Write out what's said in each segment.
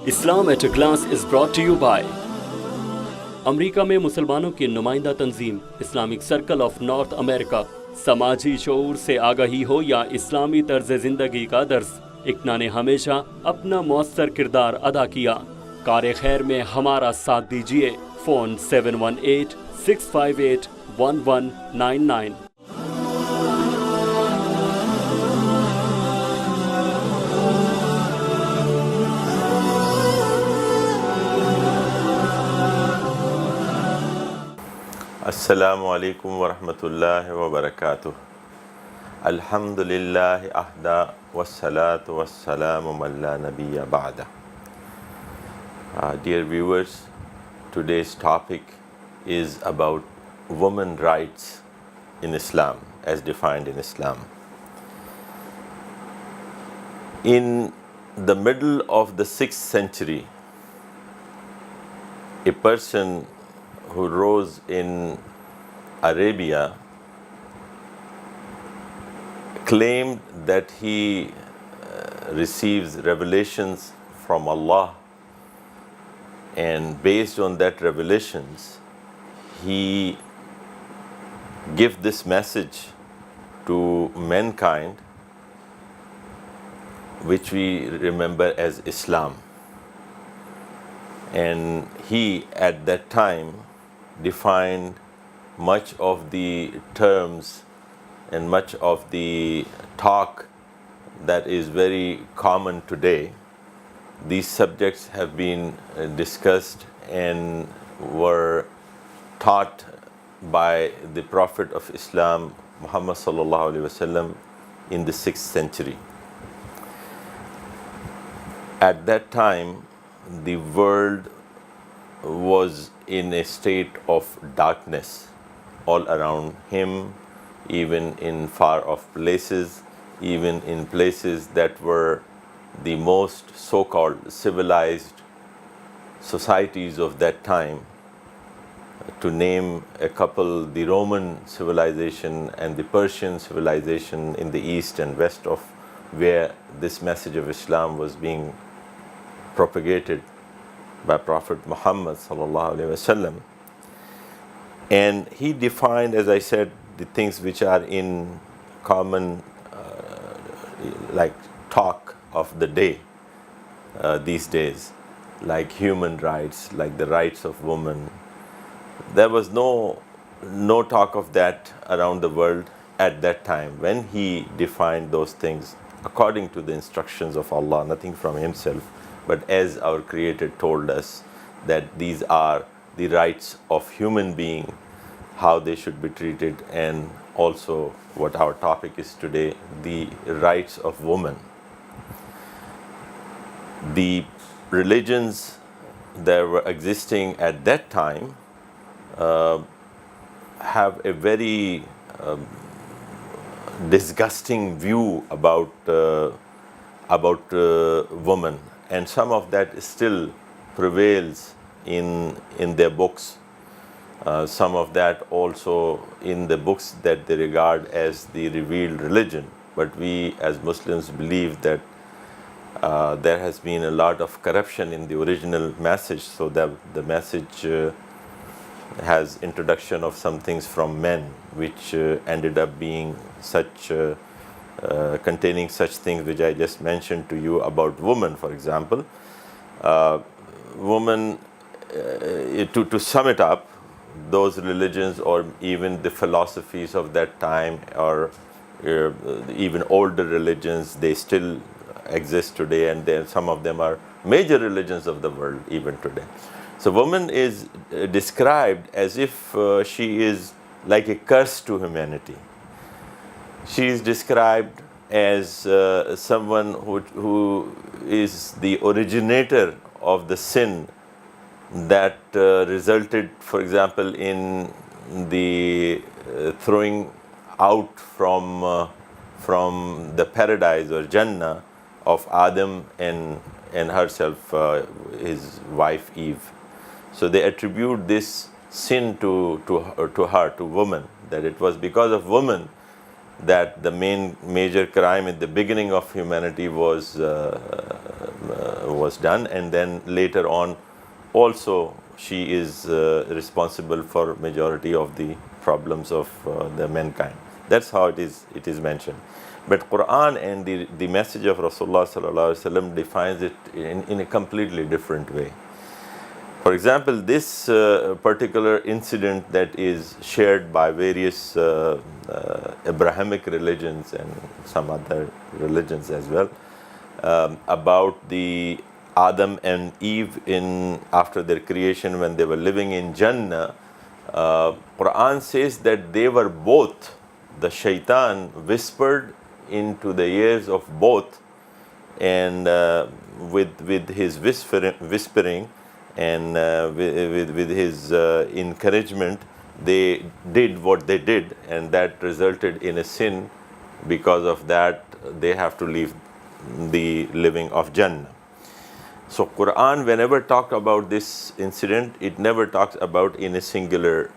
Islam at a glance is brought to you by America में मुसलमानों की नुमाइंदा तंजीम Islamic circle of North America समाजी शऊर से आगाही हो या इस्लामी तर्ज जिंदगी का दर्स इक्ना ने हमेशा अपना मौसर किरदार अदा किया। कार खैर में हमारा साथ दीजिए। फ़ोन 718-658-1199। अस्सलामु अलैकुम वरहमतुल्लाहि वबरकातुह। अल्हम्दुलिल्लाहि अहदा वस्सलातु वस्सलामु अला नबिय्य बअदा। Dear viewers, today's topic is about women rights in Islam as defined in Islam. In the middle of the 6th century, a person who rose in Arabia claimed that he receives revelations from Allah, and based on that revelations he gives this message to mankind, which we remember as Islam. And he at that time defined much of the terms and much of the talk that is very common today. These subjects have been discussed and were taught by the Prophet of Islam, Muhammad sallallahu alaihi wasallam, in the 6th century. At that time, the world was in a state of darkness all around him, even in far off places, even in places that were the most so-called civilized societies of that time. To name a couple, the Roman civilization and the Persian civilization in the east and west of where this message of Islam was being propagated by Prophet Muhammad sallallahu alaihi wasallam. And he defined, as I said, the things which are in common like talk of the day these days, like human rights, like the rights of women. There was no talk of that around the world at that time when he defined those things according to the instructions of Allah, nothing from himself, but as our Creator told us that these are the rights of human being, how they should be treated, and also what our topic is today, the rights of women. The religions that were existing at that time have a very disgusting view about women, and some of that still prevails in their books. Some of that also in the books that they regard as the revealed religion. But we as Muslims believe that there has been a lot of corruption in the original message, so that the message has introduction of some things from men, which ended up being such containing such things which I just mentioned to you about women, for example. Women, to sum it up, those religions or even the philosophies of that time, or even older religions, they still exist today, and some of them are major religions of the world even today. So woman is described as if she is like a curse to humanity. She is described as someone who is the originator of the sin that resulted, for example, in the throwing out from the paradise or Jannah of Adam and herself, his wife Eve. So they attribute this sin to her, to woman, that it was because of woman that the major crime at the beginning of humanity was was done, and then later on also she is responsible for majority of the problems of the mankind. That's how it is mentioned. But Quran and the message of Rasulullah sallallahu alaihi wasallam defines it in a completely different way. For example, this particular incident that is shared by various Abrahamic religions and some other religions as well, about the Adam and Eve after their creation when they were living in Jannah. Quran says that they were both, the shaitan whispered into the ears of both, and with his whispering and with his encouragement, they did what they did, and that resulted in a sin. Because of that, they have to leave the living of Jannah. So Quran, whenever talked about this incident, it never talks about in a singular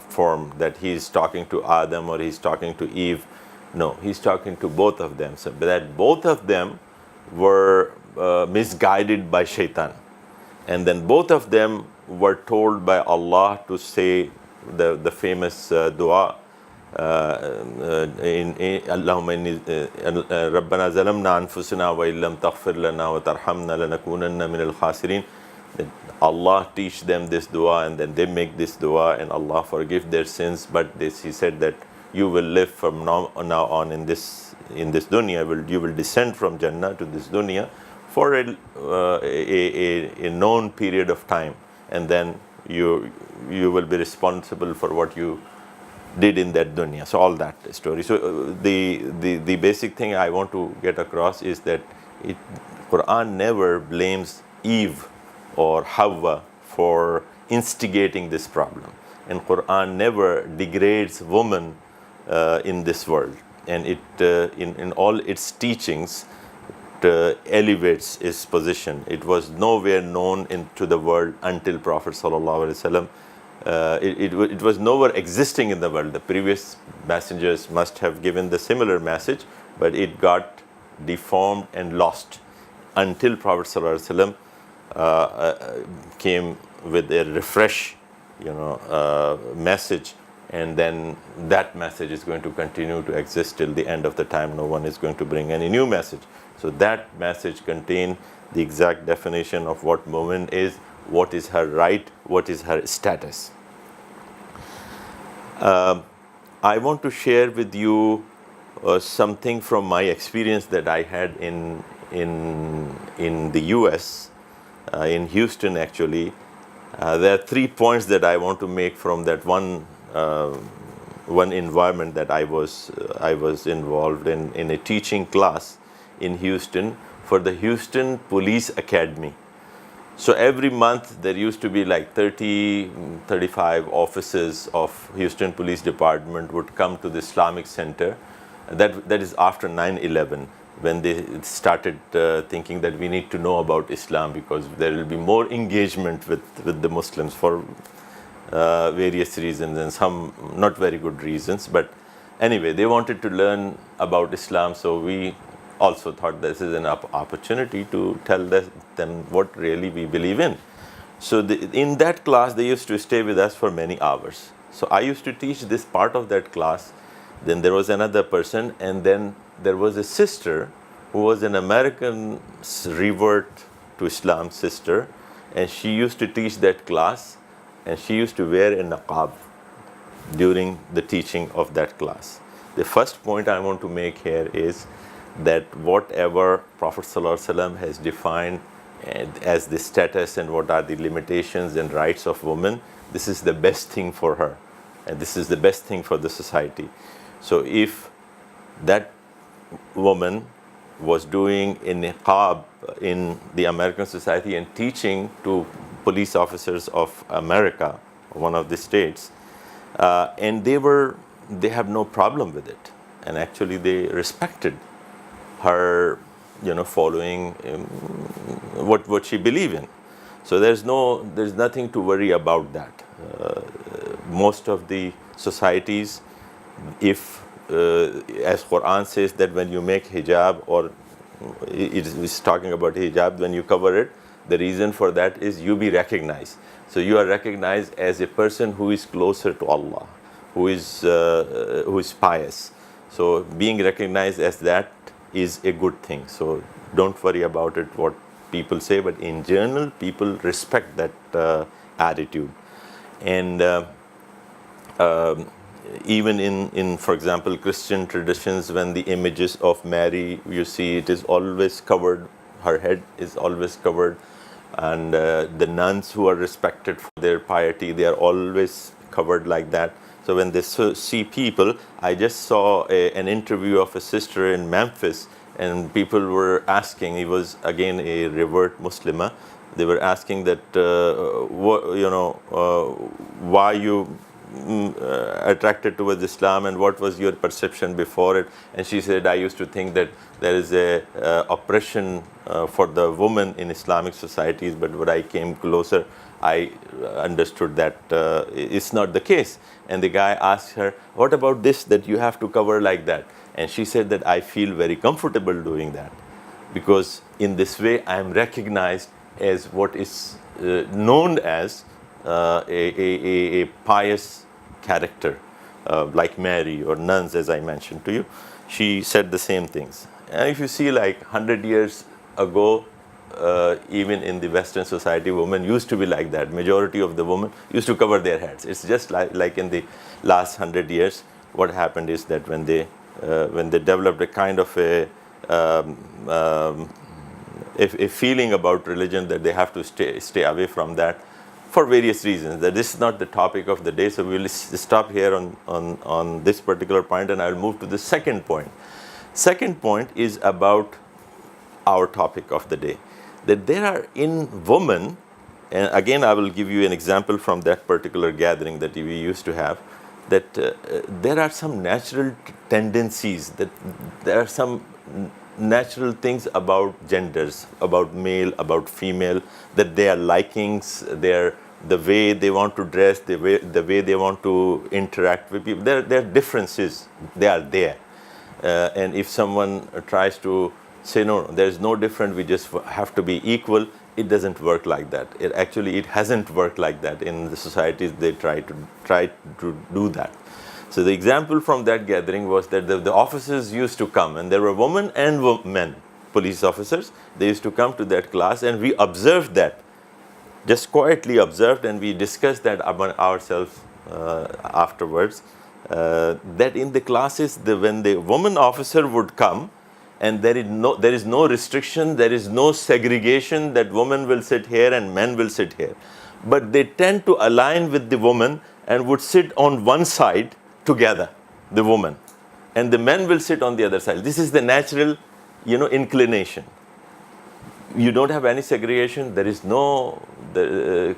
form that he is talking to Adam or he's talking to Eve. No, he's talking to both of them. So that both of them were misguided by shaitan. And then both of them were told by Allah to say the famous dua, Allahumma inni Rabbana zalamna anfusana wa illam taghfir lana wa tarhamna lanakunanna min al-khasirin. Allah teach them this dua, and then they make this dua, and Allah forgive their sins. But he said that you will live from now on in this dunya. You will descend from Jannah to this dunya for a known period of time, and then you will be responsible for what you did in that dunya. So all that story. So the basic thing I want to get across is that Quran never blames Eve or Hawa for instigating this problem, and Quran never degrades woman in this world, and it in all its teachings elevates its position. It was nowhere known into the world until Prophet sallallahu alaihi wasallam. It was nowhere existing in the world. The previous messengers must have given the similar message, but it got deformed and lost until Prophet sallallahu alaihi wasallam came with a refresh, message, and then that message is going to continue to exist till the end of the time. No one is going to bring any new message. So that message contained the exact definition of what woman is, what is her right, what is her status. I want to share with you something from my experience that I had in the US, in Houston actually. There are 3 points that I want to make from that one environment that I was involved in a teaching class in Houston for the Houston Police Academy. So every month there used to be like 35 officers of Houston Police Department would come to the Islamic Center. That is after 9/11, when they started thinking that we need to know about Islam because there will be more engagement with the Muslims for various reasons, and some not very good reasons. But anyway, they wanted to learn about Islam, so we also thought this is an opportunity to tell them what really we believe in. So in that class, they used to stay with us for many hours. So I used to teach this part of that class. Then there was another person, and then there was a sister who was an American revert to Islam sister, and she used to teach that class, and she used to wear a niqab during the teaching of that class. The first point I want to make here is that whatever Prophet ﷺ has defined as the status and what are the limitations and rights of women, this is the best thing for her, and this is the best thing for the society. So if that woman was doing a niqab in the American society and teaching to police officers of America, one of the states, and they have no problem with it, and actually they respected her, following what she believed in. So there's nothing to worry about that. Most of the societies, if as Quran says that when you make hijab or it is talking about hijab, when you cover it, the reason for that is you be recognized. So you are recognized as a person who is closer to Allah, who is pious. So being recognized as that is a good thing. So don't worry about it, what people say, but in general, people respect that attitude. And even in, for example, Christian traditions, when the images of Mary, you see it is always covered, her head is always covered. And the nuns who are respected for their piety, they are always covered like that. So when they see people, I just saw an interview of a sister in Memphis, and people were asking, he was again a revert Muslimah, they were asking that, why you attracted towards Islam, and what was your perception before it? And she said, I used to think that there is a oppression for the woman in Islamic societies, but when I came closer, I understood that it's not the case. And the guy asked her, what about this, that you have to cover like that? And she said that I feel very comfortable doing that, because in this way I am recognized as what is known as a pious character, like Mary or nuns, as I mentioned to you. She said the same things. And if you see, like 100 years ago, even in the Western society, women used to be like that. Majority of the women used to cover their heads. It's just like in the last 100 years, what happened is that when they developed a kind of a feeling about religion, that they have to stay away from that for various reasons. That this is not the topic of the day, so we will stop here on this particular point, and I will move to the second point. Second point is about our topic of the day, that there are in women, and again I will give you an example from that particular gathering that we used to have, that there are some natural tendencies, that there are some natural things about genders, about male, about female, that they are likings, the way they want to dress, the way they want to interact with people. There are differences, they are there. And if someone tries to say, no, there is no difference, we just have to be equal, it doesn't work like that. It hasn't worked like that in the societies they try to do that. So the example from that gathering was that the officers used to come, and there were women and men, police officers. They used to come to that class, and we observed that, just quietly observed, and we discussed that among ourselves afterwards, that in the classes, when the woman officer would come, and there is no restriction, there is no segregation that women will sit here and men will sit here. But they tend to align with the woman and would sit on one side together, the woman, and the men will sit on the other side. This is the natural, inclination. You don't have any segregation, there is no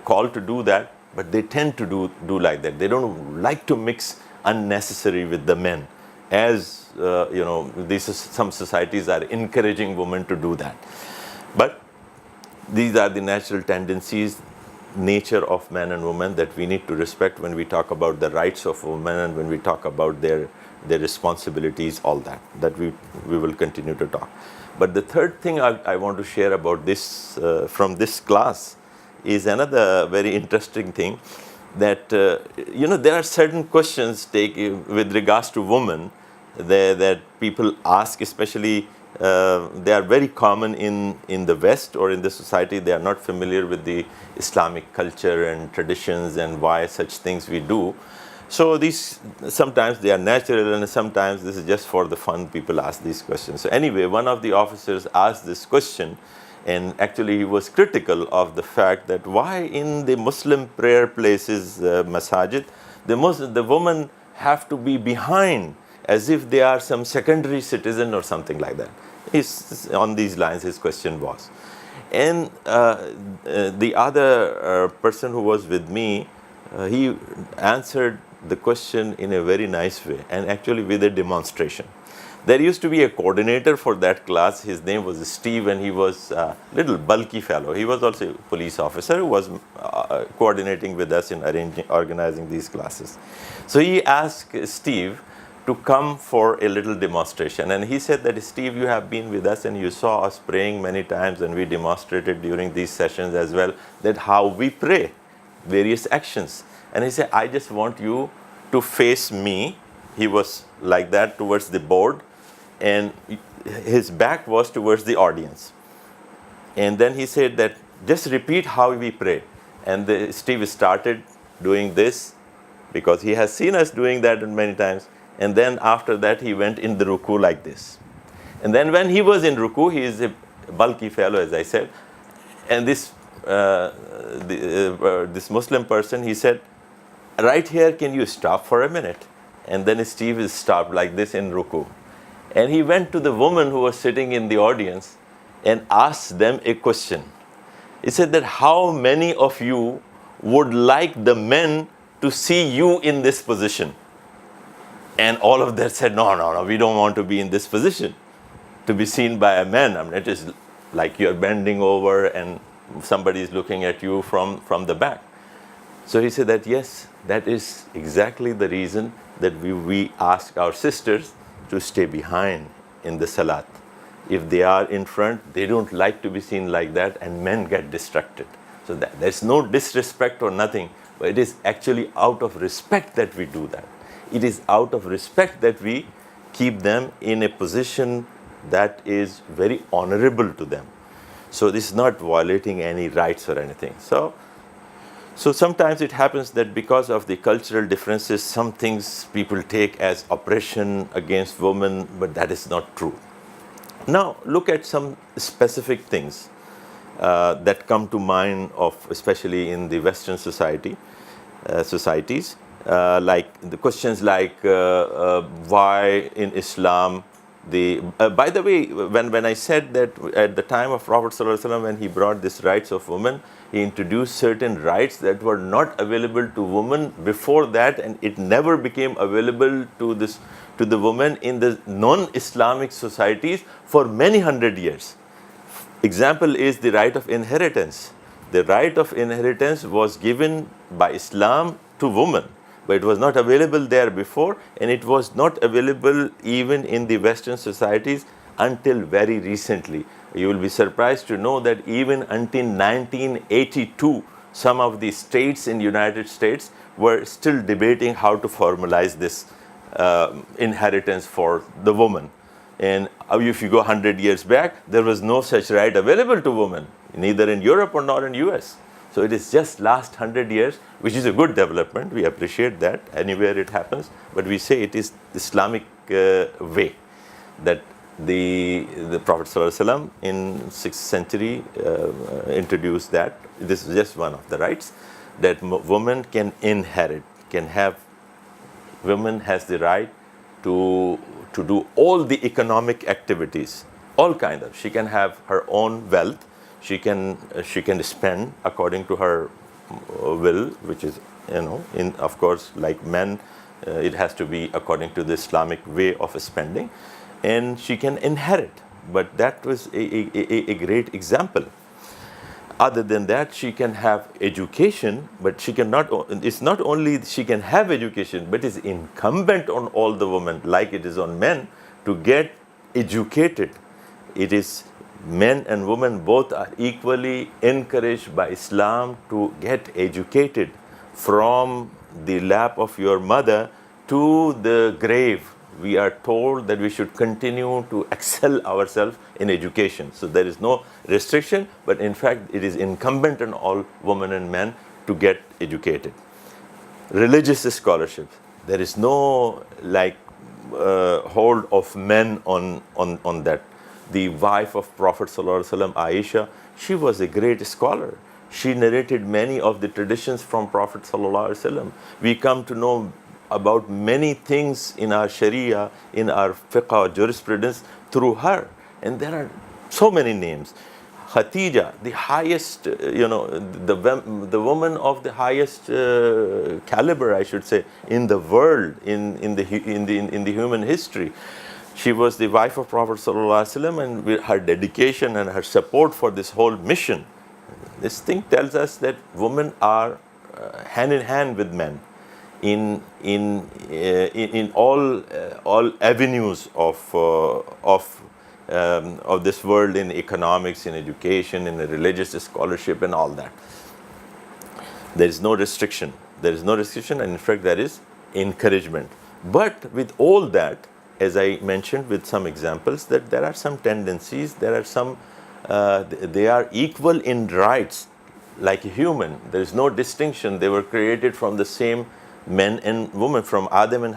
call to do that, but they tend to do like that. They don't like to mix unnecessary with the men, as some societies are encouraging women to do that. But these are the natural tendencies, nature of men and women, that we need to respect when we talk about the rights of women, and when we talk about their responsibilities, all that we will continue to talk. But the third thing I want to share about this from this class is another very interesting thing, that there are certain questions with regards to women that people ask, especially they are very common in the West or in the society. They are not familiar with the Islamic culture and traditions and why such things we do. So these, sometimes they are natural, and sometimes this is just for the fun. People ask these questions. So anyway, one of the officers asked this question, and actually he was critical of the fact that why in the Muslim prayer places, masajid, the women have to be behind, as if they are some secondary citizen or something like that. On these lines his question was. And the other person who was with me, he answered the question in a very nice way, and actually with a demonstration. There used to be a coordinator for that class. His name was Steve, and he was a little bulky fellow. He was also a police officer who was coordinating with us in organizing these classes. So he asked Steve to come for a little demonstration. And he said that, Steve, you have been with us and you saw us praying many times, and we demonstrated during these sessions as well that how we pray, various actions. And he said, I just want you to face me. He was like that towards the board, and his back was towards the audience. And then he said that just repeat how we pray. And Steve started doing this because he has seen us doing that many times. And then after that, he went in the ruku like this. And then when he was in ruku, he is a bulky fellow, as I said. And this Muslim person, he said, right here, can you stop for a minute? And then Steve stopped like this in ruku. And he went to the woman who was sitting in the audience and asked them a question. He said that, how many of you would like the men to see you in this position? And all of them said, no, we don't want to be in this position, to be seen by a man. I mean, it is like you're bending over and somebody is looking at you from the back. So he said that, yes, that is exactly the reason that we ask our sisters to stay behind in the salat. If they are in front, they don't like to be seen like that, and men get distracted. So there's no disrespect or nothing, but it is actually out of respect that we do that. It is out of respect that we keep them in a position that is very honorable to them. So this is not violating any rights or anything. So sometimes it happens that because of the cultural differences, some things people take as oppression against women, but that is not true. Now, look at some specific things that come to mind, especially in the Western societies, like the questions like why in Islam by the way, when I said that at the time of Prophet ﷺ, when he brought these rights of women, he introduced certain rights that were not available to women before that, and it never became available to the women in the non-Islamic societies for many hundred years. Example is the right of inheritance. The right of inheritance was given by Islam to women, but it was not available there before, and it was not available even in the Western societies until very recently. You will be surprised to know that even until 1982, some of the states in the United States were still debating how to formalize this inheritance for the woman. And if you go 100 years back, there was no such right available to women, neither in Europe or nor in US. So it is just last 100 years, which is a good development. We appreciate that anywhere it happens. But we say it is Islamic way that the Prophet ﷺ in 6th century introduced that. This is just one of the rights that women can inherit, women has the right to do all the economic activities, all kind of. She can have her own wealth. She can spend according to her will, which is, of course, like men, it has to be according to the Islamic way of spending, and she can inherit. But that was a great example. Other than that, she can have education, but she cannot. It's not only she can have education, but it's incumbent on all the women, like it is on men, to get educated. It is men and women both are equally encouraged by Islam to get educated from the lap of your mother to the grave. We are told that we should continue to excel ourselves in education. So there is no restriction, but in fact it is incumbent on all women and men to get educated. Religious scholarship. There is no hold of men on that. The wife of Prophet ﷺ, Aisha, she was a great scholar. She narrated many of the traditions from Prophet ﷺ. We come to know about many things in our Sharia, in our fiqh jurisprudence through her. And there are so many names. Khatija, the highest, the woman of the highest caliber, I should say, in the world, in the human history. She was the wife of Prophet ﷺ, and with her dedication and her support for this whole mission, this thing tells us that women are hand in hand with men. in all avenues of this world, in economics, in education, in religious scholarship, and all that. There is no restriction. There is no restriction, and in fact, there is encouragement. But with all that, as I mentioned with some examples, that there are some tendencies, there are some, they are equal in rights, like a human. There is no distinction. They were created from the same men and women, from Adam and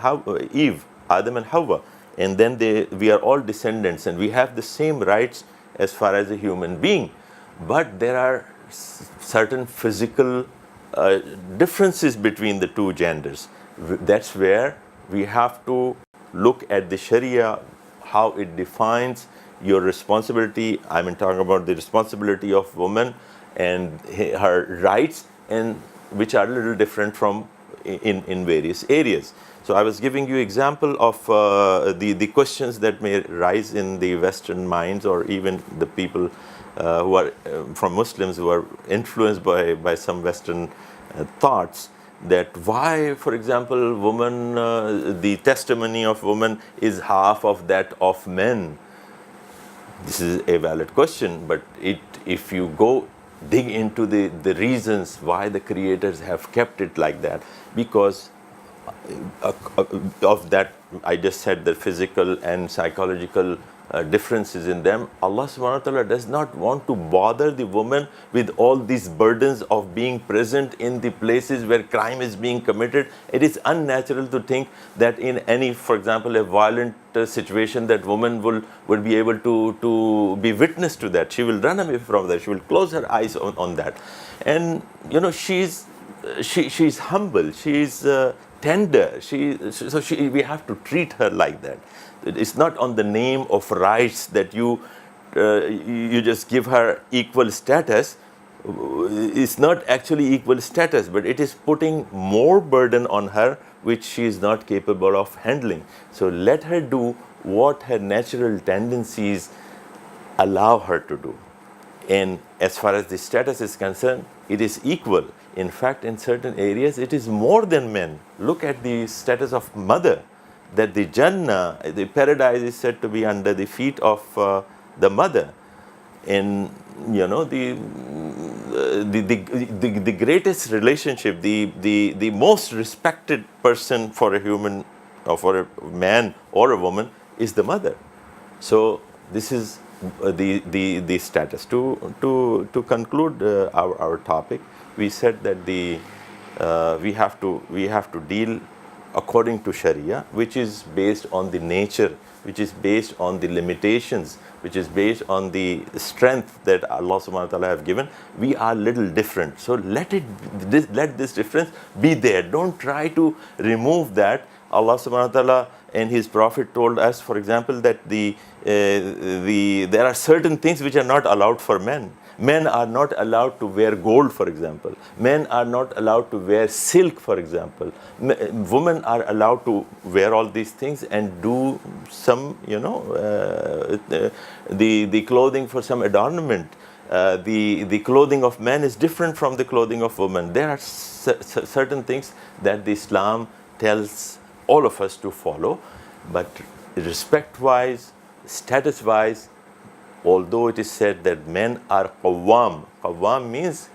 Eve, Adam and Hawa. And then we are all descendants, and we have the same rights as far as a human being. But there are certain physical differences between the two genders. That's where we have to look at the Sharia, how it defines your responsibility. I'm talking about the responsibility of woman and her rights, and which are a little different from in various areas. So I was giving you example of the questions that may rise in the Western minds, or even the people who are from Muslims who are influenced by some Western thoughts, that why, for example, woman, the testimony of woman is half of that of men. This is a valid question, but if you go dig into the reasons why the creators have kept it like that, because of that, I just said, the physical and psychological differences in them. Allah subhanahu wa ta'ala does not want to bother the woman with all these burdens of being present in the places where crime is being committed. It is unnatural to think that in any, for example, a violent situation, that woman will be able to be witness to that. She will run away from that. She will close her eyes on that. And she's humble. She's tender. We have to treat her like that. It's not on the name of rights that you just give her equal status. It's not actually equal status, but it is putting more burden on her, which she is not capable of handling. So let her do what her natural tendencies allow her to do. And as far as the status is concerned, it is equal. In fact, in certain areas, it is more than men. Look at the status of mother, that the Jannah, the paradise, is said to be under the feet of the mother. And the greatest relationship, the most respected person for a human, or for a man or a woman, is the mother. So this is the status. To conclude our topic, we said that we have to deal according to Sharia, which is based on the nature, which is based on the limitations, which is based on the strength that Allah subhanahu wa ta'ala have given. We are little different. So let this difference be there. Don't try to remove that. Allah subhanahu wa ta'ala and His Prophet told us, for example, that there are certain things which are not allowed for men. Men are not allowed to wear gold, for example. Men are not allowed to wear silk, for example. Women are allowed to wear all these things and do some, the clothing for some adornment. The clothing of men is different from the clothing of women. There are certain things that the Islam tells all of us to follow, but respect-wise, status-wise, although it is said that men are qawwam means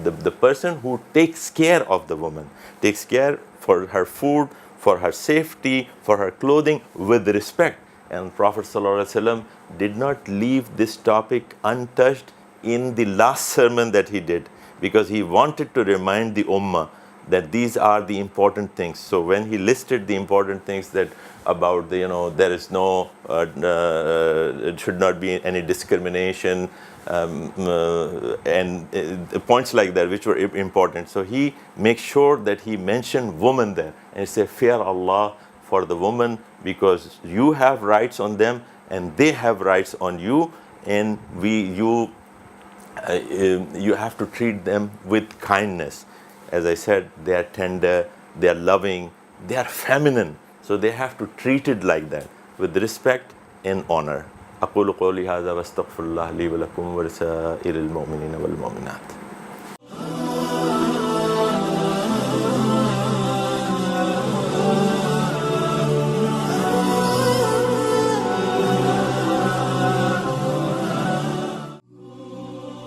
the person who takes care of the woman, takes care for her food, for her safety, for her clothing, with respect. And Prophet ﷺ did not leave this topic untouched in the last sermon that he did, because he wanted to remind the ummah that these are the important things. So when he listed the important things, that about there is no, it should not be any discrimination, and points like that which were important. So he makes sure that he mentioned woman there, and say, fear Allah for the woman, because you have rights on them and they have rights on you, and you have to treat them with kindness. As I said, they are tender, they are loving, they are feminine. So they have to treat it like that, with respect and honor. أقول قولي هذا واستغفر الله لي ولكم ولسائر المؤمنين والمؤمنات.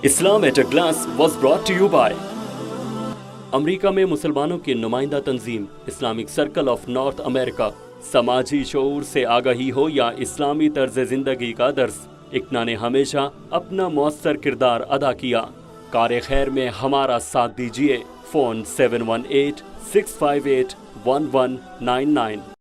Islam at a glance was brought to you by America میں مسلمانوں کی نمائندہ تنظیم Islamic circle of North America سماجی شعور سے آگاہی ہو یا اسلامی طرز زندگی کا درس، اکنا نے ہمیشہ اپنا مؤثر کردار ادا کیا۔ کار خیر میں ہمارا ساتھ دیجیے۔ فون 718-658-1199